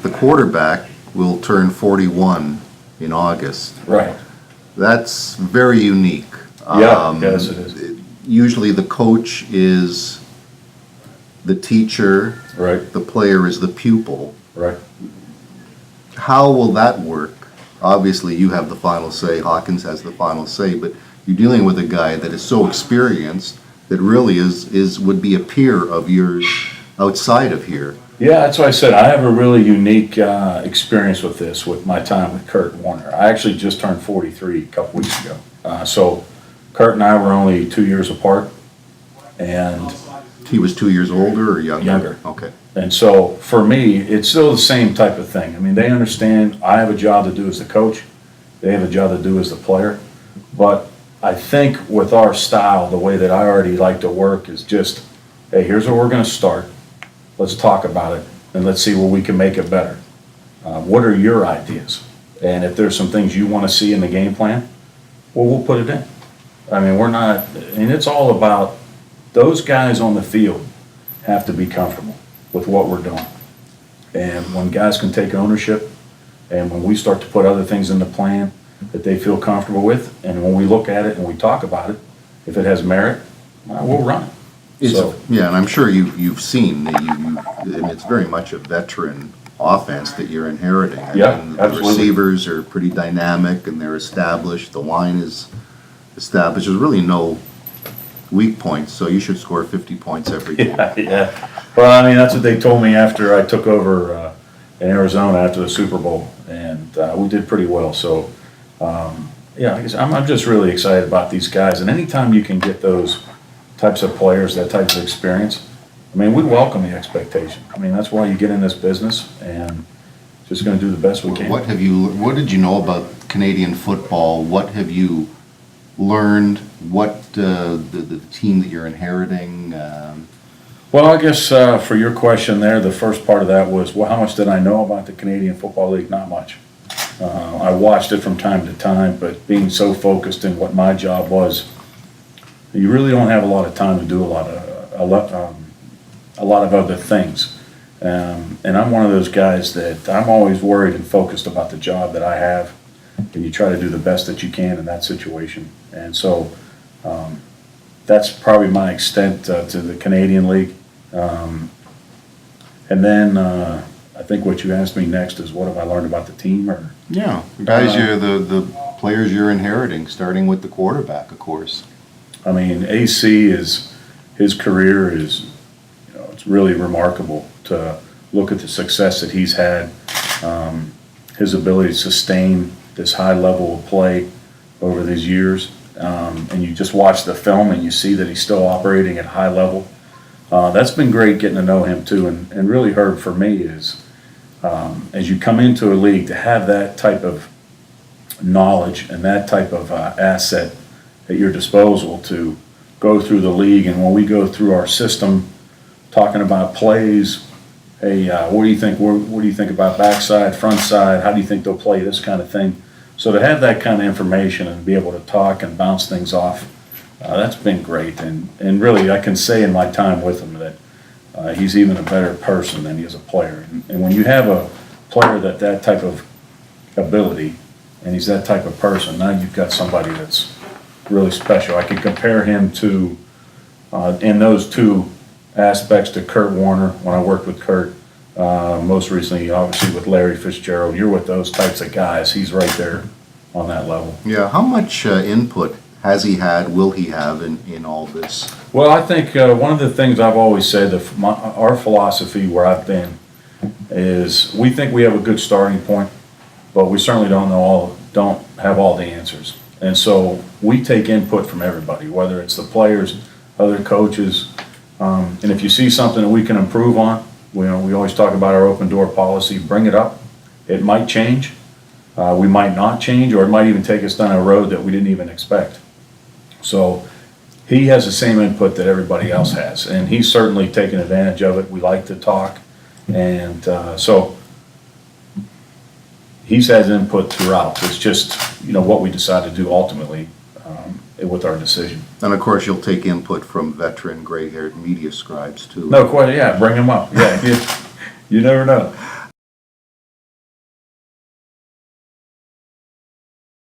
the quarterback will turn 41 in August. Right. That's very unique. Yes, it is. Usually the coach is the teacher, Right. the player is the pupil. Right. How will that work? Obviously, you have the final say, Hawkins has the final say, but you're dealing with a guy that is so experienced that really would be a peer of yours outside of here. Yeah, that's why I said I have a really unique experience with this, with my time with Kurt Warner. I actually just turned 43 a couple weeks ago. So Kurt and I were only 2 years apart, and He was 2 years older or younger? Younger. Okay. And so for me, it's still the same type of thing. I mean, they understand I have a job to do as the coach. They have a job to do as the player. But I think with our style, the way that I already like to work is just, hey, here's where we're going to start. Let's talk about it, and let's see where we can make it better. What are your ideas? And if there's some things you want to see in the game plan, well, we'll put it in. I mean, we're not, and it's all about those guys on the field have to be comfortable with what we're doing. And when guys can take ownership, and when we start to put other things in the plan that they feel comfortable with, and when we look at it and we talk about it, if it has merit, we'll run it. Yeah, and I'm sure you've seen that and it's very much a veteran offense that you're inheriting. Yeah, the absolutely. Receivers are pretty dynamic and they're established. The line is established. There's really no weak points, so you should score 50 points every game. Yeah. Well, I mean, that's what they told me after I took over in Arizona after the Super Bowl, and we did pretty well. So, yeah, I guess I'm just really excited about these guys, and anytime you can get those types of players, that type of experience, I mean, we welcome the expectation. I mean, that's why you get in this business, and just going to do the best we can. What did you know about Canadian football? What have you learned? What the team that you're inheriting? Well, I guess for your question there, the first part of that was, well, how much did I know about the Canadian Football League? Not much. I watched it from time to time, but being so focused in what my job was, you really don't have a lot of time to do a lot of other things. And I'm one of those guys that I'm always worried and focused about the job that I have, and you try to do the best that you can in that situation. And so that's probably my extent to the Canadian League. And then I think what you asked me next is, what have I learned about the team? Or Yeah, guys, you're the players you're inheriting, starting with the quarterback, of course. I mean, AC his career is, it's really remarkable to look at the success that he's had, his ability to sustain this high level of play over these years. And you just watch the film and you see that he's still operating at a high level. That's been great getting to know him too. And really, Herb, for me is, as you come into a league, to have that type of knowledge and that type of asset at your disposal to go through the league. And when we go through our system, talking about plays, hey, what do you think? What do you think about backside, front side? How do you think they'll play this kind of thing? So to have that kind of information and be able to talk and bounce things off, that's been great. And really, I can say in my time with him that he's even a better person than he is a player. And when you have a player that type of ability, and he's that type of person, now you've got somebody that's really special. I can compare him to, in those two aspects, to Kurt Warner when I worked with Kurt. Most recently, obviously, with Larry Fitzgerald. You're with those types of guys. He's right there on that level. Yeah, how much input has he had, will he have in all this? Well, I think one of the things I've always said, our philosophy where I've been, is we think we have a good starting point, but we certainly don't have all the answers. And so we take input from everybody, whether it's the players, other coaches, and if you see something that we can improve on, we always talk about our open door policy. Bring it up. It might change. We might not change, or it might even take us down a road that we didn't even expect. So he has the same input that everybody else has, and he's certainly taken advantage of it. We like to talk, and so he's had input throughout. It's just what we decide to do ultimately with our decision. And of course, you'll take input from veteran, gray-haired media scribes too. No, quite, yeah, bring them up. Yeah, you never know.